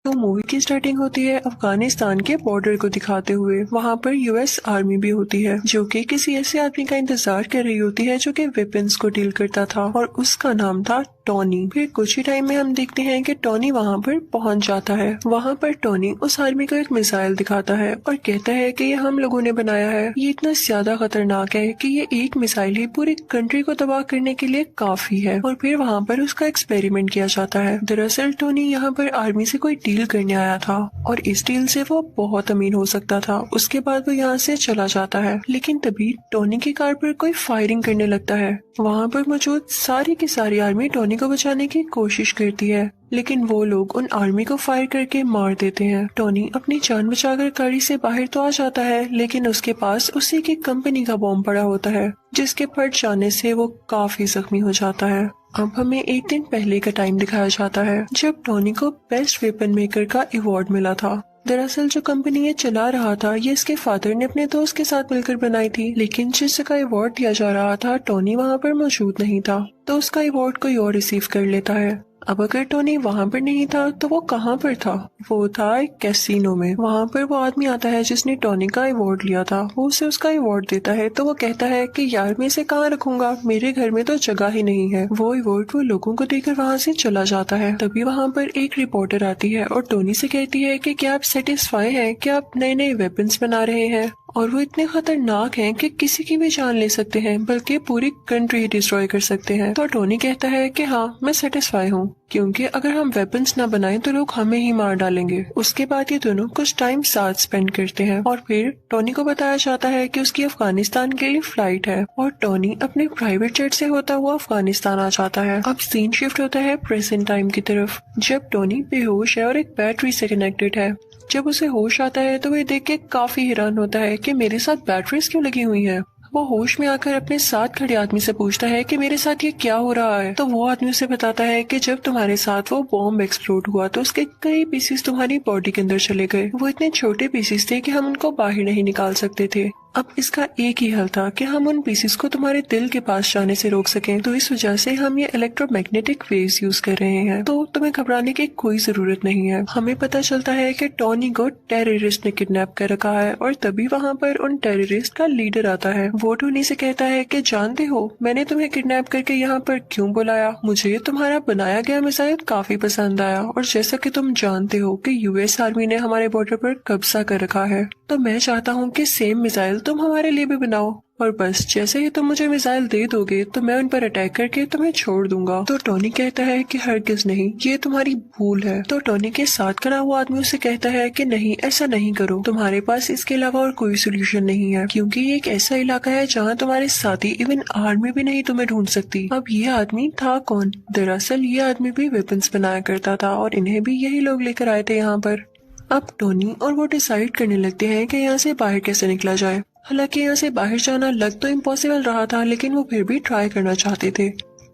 तो मूवी की स्टार्टिंग होती है अफगानिस्तान के बॉर्डर को दिखाते हुए। वहाँ पर यूएस आर्मी भी होती है जो कि किसी ऐसे आदमी का इंतजार कर रही होती है जो कि वेपन्स को डील करता था और उसका नाम था टॉनी। फिर कुछ ही टाइम में हम देखते हैं कि टॉनी वहाँ पर पहुँच जाता है। वहाँ पर टॉनी उस आर्मी को एक मिसाइल दिखाता है और कहता है कि ये हम लोगों ने बनाया है, ये इतना ज्यादा खतरनाक है कि ये एक मिसाइल ही पूरी कंट्री को तबाह करने के लिए काफी है। और फिर वहाँ पर उसका एक्सपेरिमेंट किया जाता है। दरअसल टोनी यहाँ पर आर्मी से कोई डील करने आया था और इस डील से वो बहुत अमीर हो सकता था। उसके बाद वो यहाँ से चला जाता है, लेकिन तभी टोनी की कार पर कोई फायरिंग करने लगता है। वहाँ पर मौजूद सारी की सारी आर्मी टोनी को बचाने की कोशिश करती है, लेकिन वो लोग उन आर्मी को फायर करके मार देते हैं। टोनी अपनी जान बचाकर गाड़ी से बाहर तो आ जाता है, लेकिन उसके पास उसी की कंपनी का बॉम्ब पड़ा होता है जिसके फट जाने से वो काफी जख्मी हो जाता है। अब हमें एक दिन पहले का टाइम दिखाया जाता है जब टोनी को बेस्ट वेपन मेकर का अवार्ड मिला था। दरअसल जो कंपनी ये चला रहा था ये इसके फादर ने अपने दोस्त के साथ मिलकर बनाई थी, लेकिन जिस जगह अवार्ड दिया जा रहा था टोनी वहाँ पर मौजूद नहीं था, तो उसका अवार्ड कोई और रिसीव कर लेता है। अब अगर टोनी वहाँ पर नहीं था तो वो कहाँ पर था? वो था एक कैसीनो में। वहाँ पर वो आदमी आता है जिसने टोनी का अवार्ड लिया था। वो उसे उसका अवार्ड देता है तो वो कहता है कि यार मैं इसे कहाँ रखूंगा, मेरे घर में तो जगह ही नहीं है। वो अवार्ड वो लोगों को देकर वहाँ से चला जाता है। तभी वहाँ पर एक रिपोर्टर आती है और टोनी से कहती है कि क्या आप सेटिस्फाई हैं, क्या आप नए नए वेपन्स बना रहे हैं और वो इतने खतरनाक हैं कि किसी की भी जान ले सकते हैं, बल्कि पूरी कंट्री डिस्ट्रॉय कर सकते हैं। तो टोनी कहता है कि हाँ मैं सेटिस्फाई हूँ, क्योंकि अगर हम वेपन्स ना बनाएं तो लोग हमें ही मार डालेंगे। उसके बाद ये दोनों कुछ टाइम साथ स्पेंड करते हैं और फिर टोनी को बताया जाता है कि उसकी अफगानिस्तान के लिए फ्लाइट है और टोनी अपने प्राइवेट जेट से होता हुआ अफगानिस्तान आ जाता है। अब सीन शिफ्ट होता है प्रेजेंट टाइम की तरफ, जब टोनी बेहोश है और एक बैटरी से कनेक्टेड है। जब उसे होश आता है तो वह देख के काफी हैरान होता है कि मेरे साथ बैटरीज क्यों लगी हुई हैं। वो होश में आकर अपने साथ खड़े आदमी से पूछता है कि मेरे साथ ये क्या हो रहा है। तो वो आदमी उसे बताता है कि जब तुम्हारे साथ वो बॉम्ब एक्सप्लोड हुआ तो उसके कई पीसेस तुम्हारी बॉडी के अंदर चले गए। वो इतने छोटे पीसेस थे कि हम उनको बाहर नहीं निकाल सकते थे। अब इसका एक ही हल था कि हम उन पीसेस को तुम्हारे दिल के पास जाने से रोक सकें, तो इस वजह से हम ये इलेक्ट्रोमैग्नेटिक वेव्स यूज कर रहे हैं। तो तुम्हें घबराने की कोई जरूरत नहीं है। हमें पता चलता है कि टोनी को टेररिस्ट ने किडनैप कर रखा है और तभी वहाँ पर उन टेररिस्ट का लीडर आता है। वो टोनी से कहता है कि जानते हो मैंने तुम्हें किडनैप करके यहाँ पर क्यों बुलाया, मुझे तुम्हारा बनाया गया मिसाइल काफी पसंद आया और जैसा कि तुम जानते हो कि यूएस आर्मी ने हमारे बॉर्डर पर कब्जा कर रखा है, तो मैं चाहता हूँ कि सेम मिसाइल तुम हमारे लिए भी बनाओ और बस जैसे ही तुम मुझे मिसाइल दे दोगे तो मैं उन पर अटैक करके तुम्हें छोड़ दूंगा। तो टोनी कहता है कि हरगिज नहीं, ये तुम्हारी भूल है। तो टोनी के साथ खड़ा हुआ आदमी उसे कहता है कि नहीं ऐसा नहीं करो, तुम्हारे पास इसके अलावा और कोई सोल्यूशन नहीं है, क्योंकि ये एक ऐसा इलाका है जहाँ तुम्हारे साथी इवन आर्मी भी नहीं तुम्हें ढूंढ सकती। अब ये आदमी था कौन? दरअसल ये आदमी भी वेपन्स बनाया करता था और इन्हें भी यही लोग लेकर आए थे यहाँ पर। अब टोनी और वो डिसाइड करने लगते हैं कि यहाँ से बाहर कैसे निकला जाए। हालांकि यहाँ से बाहर जाना लग तो इम्पॉसिबल रहा था, लेकिन वो फिर भी ट्राई करना चाहते थे।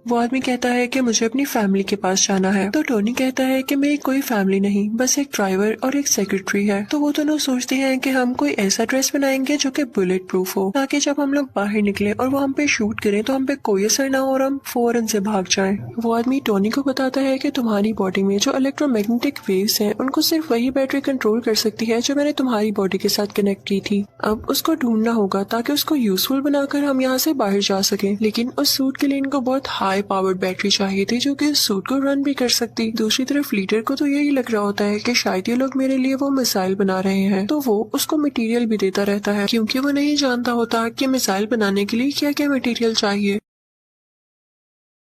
वो आदमी कहता है कि मुझे अपनी फैमिली के पास जाना है। तो टोनी कहता है कि मेरी कोई फैमिली नहीं, बस एक ड्राइवर और एक सेक्रेटरी है। तो वो दोनों सोचते हैं कि हम कोई ऐसा ड्रेस बनाएंगे जो कि बुलेट प्रूफ हो, ताकि जब हम लोग बाहर निकले और वो हम पे शूट करें तो हम पे कोई असर ना हो और हम फौरन से भाग जाएं। वो आदमी टोनी को बताता है कि तुम्हारी बॉडी में जो इलेक्ट्रोमैग्नेटिक वेव्स हैं उनको सिर्फ वही बैटरी कंट्रोल कर सकती है जो मैंने तुम्हारी बॉडी के साथ कनेक्ट की थी। अब उसको ढूंढना होगा ताकि उसको यूजफुल बनाकर हम यहाँ से बाहर जा सके, लेकिन उस सूट के लिए इनको बहुत हाई पावर्ड बैटरी चाहिए थी जो कि सूट को रन भी कर सकती। दूसरी तरफ लीडर को तो यही लग रहा होता है कि शायद ये लोग मेरे लिए वो मिसाइल बना रहे हैं, तो वो उसको मटेरियल भी देता रहता है, क्योंकि वो नहीं जानता होता कि मिसाइल बनाने के लिए क्या क्या मटेरियल चाहिए।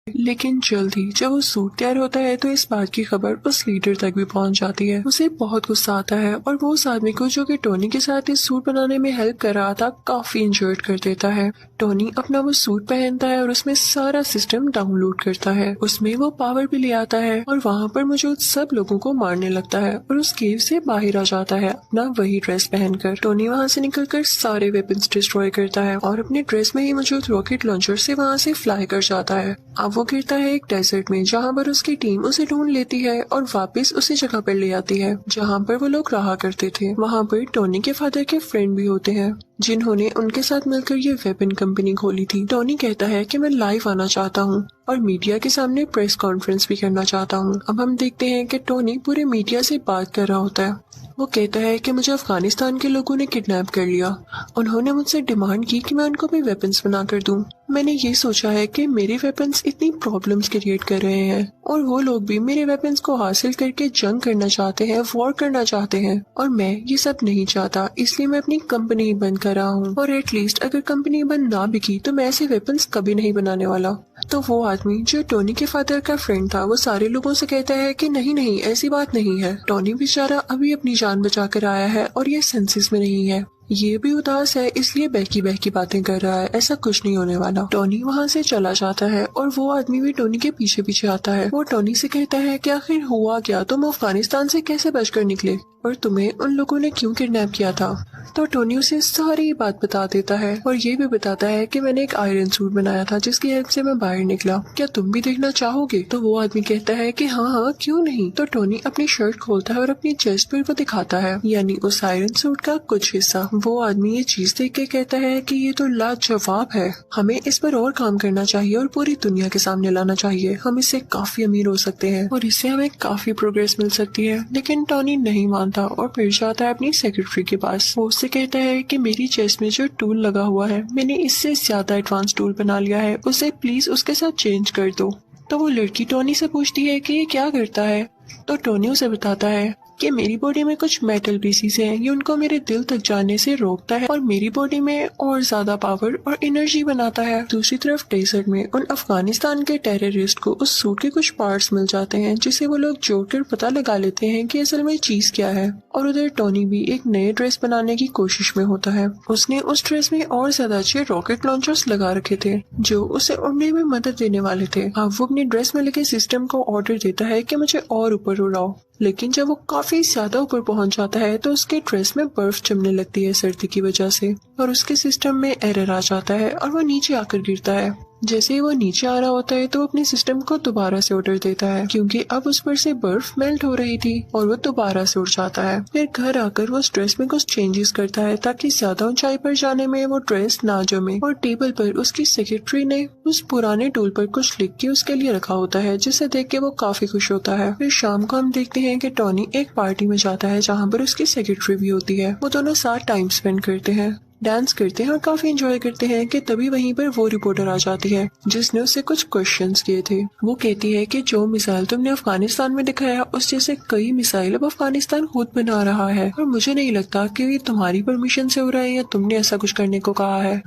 लेकिन जल्द ही जब वो सूट तैयार होता है तो इस बात की खबर उस लीडर तक भी पहुंच जाती है। उसे बहुत गुस्सा आता है और वो उस आदमी को जो कि टोनी के साथ इस सूट बनाने में हेल्प कर रहा था काफी इंजर्ड कर देता है। टोनी अपना वो सूट पहनता है और उसमें सारा सिस्टम डाउनलोड करता है। उसमें वो पावर भी ले आता है और वहाँ पर मौजूद सब लोगों को मारने लगता है और उस केव से बाहर आ जाता है अपना वही ड्रेस पहनकर। टोनी वहाँ से निकलकर सारे वेपन्स डिस्ट्रॉय करता है और अपने ड्रेस में ही मौजूद रॉकेट लॉन्चर से वहाँ से फ्लाई कर जाता है। अब वो गिरता है एक डेजर्ट में, जहाँ पर उसकी टीम उसे ढूंढ लेती है और वापस उसी जगह पर ले आती है जहाँ पर वो लोग रहा करते थे। वहाँ पर टोनी के फादर के फ्रेंड भी होते हैं जिन्होंने उनके साथ मिलकर ये वेपन कंपनी खोली थी। टोनी कहता है कि मैं लाइव आना चाहता हूँ और मीडिया के सामने प्रेस कॉन्फ्रेंस भी करना चाहता हूँ। अब हम देखते हैं कि टोनी पूरे मीडिया से बात कर रहा होता है। वो कहता है कि मुझे अफगानिस्तान के लोगों ने किडनैप कर लिया। उन्होंने मुझसे डिमांड की कि मैं उनको भी वेपन्स बना कर दूं। मैंने ये सोचा है कि मेरे वेपन्स इतनी प्रॉब्लम्स क्रिएट कर रहे हैं और वो लोग भी मेरे वेपन्स को हासिल करके जंग करना चाहते हैं, वॉर करना चाहते हैं, और मैं ये सब नहीं चाहता, इसलिए मैं अपनी कंपनी बंद कर रहा हूँ। और एटलीस्ट अगर कंपनी बंद ना भी की तो मैं ऐसे वेपन्स कभी नहीं बनाने वाला। तो वो आदमी जो टोनी के फादर का फ्रेंड था वो सारे लोगों से कहता है कि नहीं नहीं, ऐसी बात नहीं है। टोनी बेचारा अभी अपनी जान बचा कर आया है और ये सेंसेस में नहीं है। ये भी उदास है, इसलिए बहकी बहकी बातें कर रहा है, ऐसा कुछ नहीं होने वाला। टोनी वहाँ से चला जाता है और वो आदमी भी टोनी के पीछे पीछे आता है। वो टोनी से कहता है कि आखिर हुआ क्या, तुम अफगानिस्तान से कैसे बचकर निकले और तुम्हें उन लोगों ने क्यों किडनैप किया था। तो टोनी उसे सारी बात बता देता है और ये भी बताता है कि मैंने एक आयरन सूट बनाया था जिसकी हेल्प से मैं बाहर निकला, क्या तुम भी देखना चाहोगे। तो वो आदमी कहता है कि हाँ हाँ क्यों नहीं। तो टोनी अपनी शर्ट खोलता है और अपनी चेस्ट पर वो दिखाता है, यानी उस आयरन सूट का कुछ हिस्सा। वो आदमी ये चीज देख के कहता है कि ये तो लाजवाब है, हमें इस पर और काम करना चाहिए और पूरी दुनिया के सामने लाना चाहिए, हम इससे काफी अमीर हो सकते हैं और इससे हमें काफी प्रोग्रेस मिल सकती है। लेकिन टोनी नहीं मानता और फिर जाता है अपनी सेक्रेटरी के पास। वो उससे कहता है कि मेरी चेस्ट में जो टूल लगा हुआ है मैंने इससे ज्यादा एडवांस टूल बना लिया है, उसे प्लीज उसके साथ चेंज कर दो। तो वो लड़की टोनी से पूछती है कि ये क्या करता है। तो टोनी उसे बताता है कि मेरी बॉडी में कुछ मेटल पीसीज हैं, ये उनको मेरे दिल तक जाने से रोकता है और मेरी बॉडी में और ज्यादा पावर और एनर्जी बनाता है। दूसरी तरफ डेजर्ट में उन अफगानिस्तान के टेररिस्ट को उस सूट के कुछ पार्ट्स मिल जाते हैं जिसे वो लोग जोड़कर पता लगा लेते हैं कि असल में चीज क्या है। और उधर टोनी भी एक नए ड्रेस बनाने की कोशिश में होता है। उसने उस ड्रेस में और ज्यादा अच्छे रॉकेट लॉन्चर्स लगा रखे थे जो उसे उड़ने में मदद देने वाले थे। अब वो अपनी ड्रेस में लगे सिस्टम को ऑर्डर देता है कि मुझे और ऊपर उड़ाओ, लेकिन जब वो काफी ज्यादा ऊपर पहुंच जाता है तो उसके ड्रेस में बर्फ जमने लगती है सर्दी की वजह से और उसके सिस्टम में एरर आ जाता है और वो नीचे आकर गिरता है। जैसे ही वो नीचे आ रहा होता है तो अपने सिस्टम को दोबारा से ऑर्डर देता है क्योंकि अब उस पर से बर्फ मेल्ट हो रही थी और वो दोबारा से उड़ जाता है। फिर घर आकर वो उस ड्रेस में कुछ चेंजेस करता है ताकि ज्यादा ऊंचाई पर जाने में वो ड्रेस ना जमे, और टेबल पर उसकी सेक्रेटरी ने उस पुराने टूल पर कुछ लिख के उसके लिए रखा होता है जिसे देख के वो काफी खुश होता है। फिर शाम को हम देखते हैं कि टोनी एक पार्टी में जाता है जहाँ पर उसकी सेक्रेटरी भी होती है। वो दोनों साथ टाइम स्पेंड करते हैं, डांस करते हैं और काफी एंजॉय करते हैं कि तभी वहीं पर वो रिपोर्टर आ जाती है जिसने उससे कुछ क्वेश्चंस किए थे। वो कहती है कि जो मिसाइल तुमने अफगानिस्तान में दिखाया उस जैसे कई मिसाइल अब अफगानिस्तान खुद बना रहा है और मुझे नहीं लगता कि ये तुम्हारी परमिशन से हो रहा है या तुमने ऐसा कुछ करने को कहा है।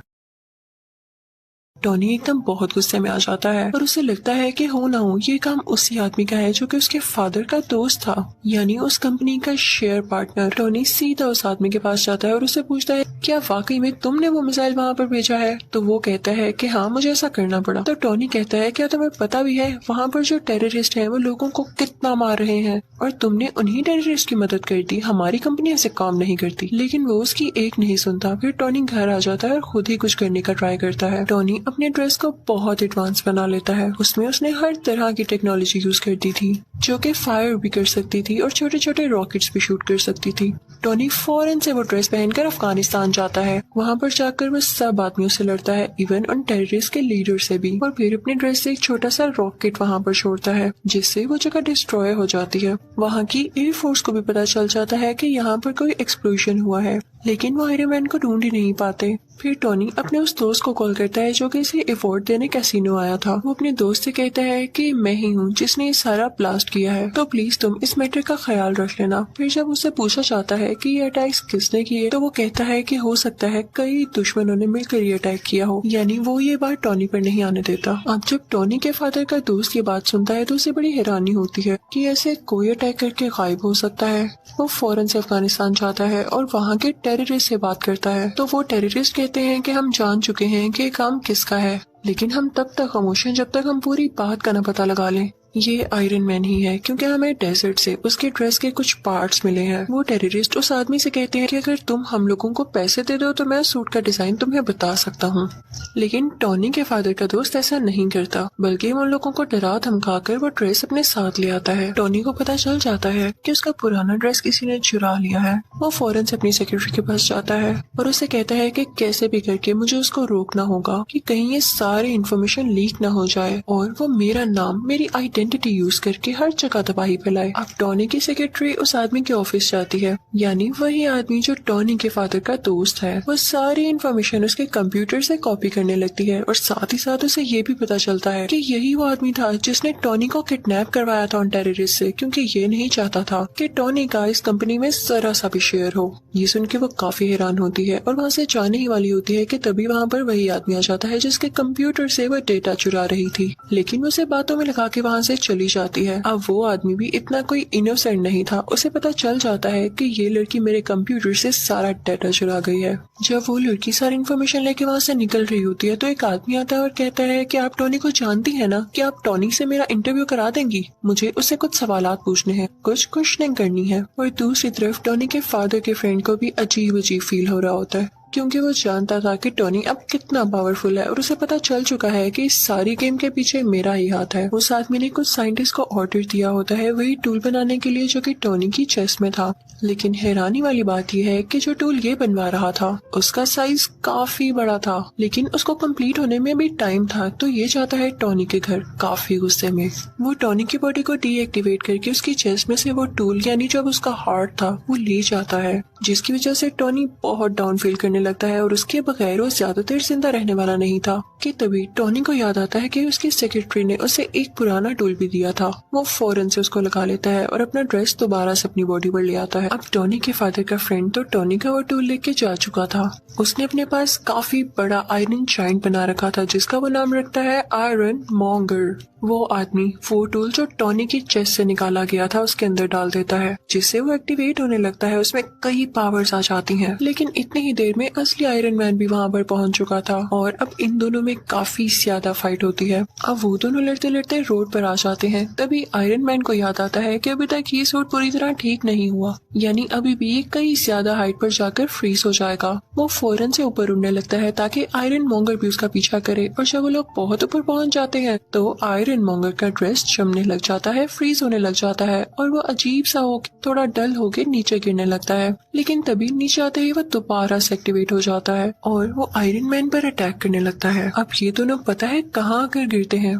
टोनी एकदम बहुत गुस्से में आ जाता है और उसे लगता है कि हो ना हो ये काम उसी आदमी का है जो कि उसके फादर का दोस्त था, यानी उस कंपनी का शेयर पार्टनर। टोनी सीधा उस आदमी के पास जाता है और उससे पूछता है क्या वाकई में तुमने वो मिसाइल वहाँ पर भेजा है। तो वो कहता है कि हाँ मुझे ऐसा करना पड़ा। तो टोनी कहता है क्या तुम्हें पता भी है वहाँ पर जो टेररिस्ट हैं वो लोगों को कितना मार रहे हैं और तुमने उन्हीं टेररिस्ट की मदद कर दी, हमारी कंपनी ऐसे काम नहीं करती। लेकिन वो उसकी एक नहीं सुनता। फिर टोनी घर आ जाता है और खुद ही कुछ करने का ट्राई करता है। टोनी अपने ड्रेस को बहुत एडवांस बना लेता है, उसमें उसने हर तरह की टेक्नोलॉजी यूज कर दी थी जो कि फायर भी कर सकती थी और छोटे छोटे रॉकेट्स भी शूट कर सकती थी। टोनी फौरन से वो ड्रेस पहनकर अफगानिस्तान जाता है। वहाँ पर जाकर वो सब आदमियों से लड़ता है, इवन उन टेररिस्ट के लीडर से भी, और फिर अपने ड्रेस से एक छोटा सा रॉकेट वहाँ पर छोड़ता है जिससे वो जगह डिस्ट्रॉय हो जाती है। वहाँ की एयरफोर्स को भी पता चल जाता है कि यहाँ पर कोई एक्सप्लोजन हुआ है, लेकिन वो आयरन मैन को ढूंढ ही नहीं पाते। फिर टोनी अपने उस दोस्त को कॉल करता है जो कि इसे अवार्ड देने कैसीनो आया था। वो अपने दोस्त से कहता है कि मैं ही हूँ जिसने ये सारा ब्लास्ट किया है, तो प्लीज तुम इस मैटर का ख्याल रख लेना। फिर जब उससे पूछा जाता है कि ये अटैक्स किसने किए तो वो कहता है कि हो सकता है कई दुश्मनों ने मिलकर ये अटैक किया हो, यानी वो ये बात टोनी पर नहीं आने देता। अब जब टोनी के फादर का दोस्त ये बात सुनता है तो उसे बड़ी हैरानी होती है कि ऐसे कोई अटैक करके गायब हो सकता है। वो फौरन से अफगानिस्तान जाता है और वहाँ के टेररिस्ट से बात करता है। तो वो टेररिस्ट कहते हैं कि हम जान चुके हैं कि काम किसका है, लेकिन हम तब तक खामोश हैं जब तक हम पूरी बात का न पता लगा लें। ये आयरन मैन ही है, क्योंकि हमें डेजर्ट से उसके ड्रेस के कुछ पार्ट्स मिले हैं। वो टेररिस्ट उस आदमी से कहते हैं कि अगर तुम हम लोगों को पैसे दे दो तो मैं सूट का डिजाइन तुम्हें बता सकता हूँ। लेकिन टॉनी के फादर का दोस्त ऐसा नहीं करता, बल्कि उन लोगों को डरा धमका कर वो ड्रेस अपने साथ ले आता है। टॉनी को पता चल जाता है कि उसका पुराना ड्रेस किसी ने चुरा लिया है। वो फौरन से अपनी सेक्रेटरी के पास जाता है और उसे कहता है कि कैसे भी करके मुझे उसको रोकना होगा कि कहीं ये सारी इन्फॉर्मेशन लीक ना हो जाए और वो मेरा नाम, मेरी आइडेंटिटी यूज करके हर जगह तबाही फैलाए। अब टॉनी की सेक्रेटरी उस आदमी के ऑफिस जाती है, यानी वही आदमी जो टॉनी के फादर का दोस्त है। वो सारी इन्फॉर्मेशन उसके कंप्यूटर से कॉपी करने लगती है और साथ ही साथ उसे ये भी पता चलता है कि यही वो आदमी था जिसने टॉनी को किडनैप करवाया था उन टेररिस्ट से, क्योंकि ये नहीं चाहता था कि टॉनी का इस कंपनी में जरा सा भी शेयर हो। ये सुन के वो काफी हैरान होती है और वहाँ से जाने ही वाली होती है कि तभी वहाँ पर वही आदमी आ जाता है जिसके कंप्यूटर से वो डेटा चुरा रही थी, लेकिन उसे बातों में लगा के वहाँ से चली जाती है। अब वो आदमी भी इतना कोई इनोसेंट नहीं था, उसे पता चल जाता है कि ये लड़की मेरे कंप्यूटर से सारा डेटा चुरा गई है। जब वो लड़की सारी इन्फॉर्मेशन लेके वहाँ से निकल रही होती है तो एक आदमी आता है और कहता है कि आप टॉनी को जानती है ना, कि आप टॉनी से मेरा इंटरव्यू करा देंगी, मुझे उससे कुछ सवालात पूछने हैं, कुछ क्वेश्चनिंग करनी है। और दूसरी तरफ टॉनी के फादर के फ्रेंड को भी अजीब अजीब फील हो रहा होता है, क्योंकि वो जानता था कि टॉनी अब कितना पावरफुल है और उसे पता चल चुका है कि इस सारी गेम के पीछे मेरा ही हाथ है। उस आदमी ने कुछ साइंटिस्ट को ऑर्डर दिया होता है वही टूल बनाने के लिए जो कि टॉनी की चेस्ट में था। लेकिन हैरानी वाली बात यह है कि जो टूल ये बनवा रहा था उसका साइज काफी बड़ा था, लेकिन उसको कंप्लीट होने में भी टाइम था। तो ये जाता है टॉनी के घर काफी गुस्से में। वो टॉनी की बॉडी को डीएक्टिवेट करके उसकी चेस्ट में से वो टूल, यानी जो उसका हार्ट था, वो ले जाता है, जिसकी वजह से टॉनी बहुत डाउन फील करने लगता है और उसके बगैर वो ज्यादा देर जिंदा रहने वाला नहीं था। कि तभी टॉनी को याद आता है कि उसकी सेक्रेटरी ने उसे एक पुराना टूल भी दिया था। वो फौरन से उसको लगा लेता है और अपना ड्रेस दोबारा से अपनी बॉडी पर ले आता है। अब टॉनी के फादर का फ्रेंड तो टॉनी का वो टूल लेके जा चुका था। उसने अपने पास काफी बड़ा आयरन जायंट बना रखा था जिसका वो नाम रखता है आयरन मॉन्गर। वो आदमी वो टूल जो टॉनी की चेस्ट से निकाला गया था उसके अंदर डाल देता है, जिससे वो एक्टिवेट होने लगता है। उसमें कई पावर्स आ जाती हैं, लेकिन इतनी ही देर में असली आयरन मैन भी वहाँ पर पहुंच चुका था और अब इन दोनों में काफी ज्यादा फाइट होती है। अब वो दोनों लड़ते लड़ते रोड पर आ जाते हैं। तभी आयरन मैन को याद आता है कि अभी तक ये सूट पूरी तरह ठीक नहीं हुआ, यानी अभी भी ये कई ज्यादा हाइट पर जाकर फ्रीज हो जाएगा। वो फौरन से ऊपर उड़ने लगता है ताकि आयरन मॉन्गर भी उसका पीछा करे, और जब वो लोग बहुत ऊपर पहुंच जाते हैं तो आयरन मॉन्गर का ड्रेस जमने लग जाता है, फ्रीज होने लग जाता है और वो अजीब सा हो थोड़ा डल होके नीचे गिरने लगता है। लेकिन तभी नीचे आते ही वो दोबारा से एक्टिवेट हो जाता है और वो आयरन मैन पर अटैक करने लगता है। अब ये दोनों पता है कहाँ आकर गिरते हैं?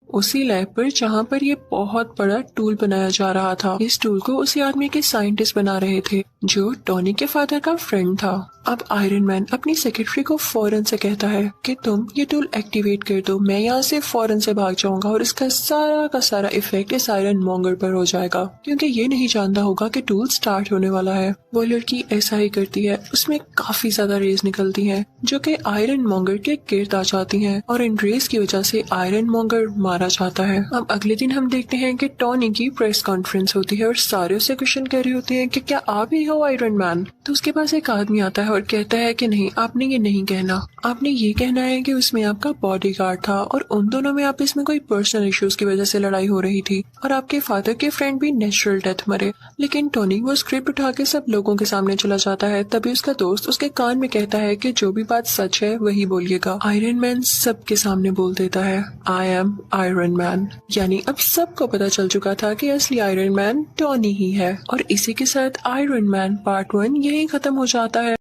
उसी लैब पर जहाँ पर ये बहुत बड़ा टूल बनाया जा रहा था। इस टूल को उसी आदमी के साइंटिस्ट बना रहे थे जो टॉनी के फादर का फ्रेंड था। अब आयरन मैन अपनी सेक्रेटरी को फौरन से कहता है कि तुम ये टूल एक्टिवेट कर दो, मैं यहाँ से फौरन से भाग जाऊंगा और इसका सारा का सारा इफेक्ट इस आयरन मॉन्गर पर हो जाएगा, क्योंकि ये नहीं जानता होगा कि टूल स्टार्ट होने वाला है। वो लड़की ऐसा ही करती है, उसमें काफी ज्यादा रेज निकलती हैं जो कि आयरन मॉन्गर के गिर्द आ जाती हैं और इन रेज की वजह से आयरन मॉन्गर मारा जाता है। अब अगले दिन हम देखते हैं कि टॉनी की प्रेस कॉन्फ्रेंस होती है और सारे उसे क्वेश्चन कर रहे होते हैं कि क्या आप ही हो आयरन मैन? तो उसके पास एक आदमी आता है और कहता है कि नहीं, आपने ये नहीं कहना, आपने ये कहना है कि उसमें आपका बॉडीगार्ड था और उन दोनों में आपस में कोई पर्सनल इश्यूज की वजह से लड़ाई हो रही थी और आपके फादर के फ्रेंड भी नेचुरल डेथ मरे। लेकिन टॉनी वो स्क्रिप्ट उठा के सब लोगों के सामने चला जाता है। तभी उसका दोस्त उसके कान में कहता है कि जो भी बात सच है वही बोलिएगा। आयरन मैन सबके सामने बोल देता है, आई एम आयरन मैन। यानी अब सबको पता चल चुका था कि असली आयरन मैन टॉनी ही है। और इसी के साथ आयरन मैन पार्ट 1 यही खत्म हो जाता है।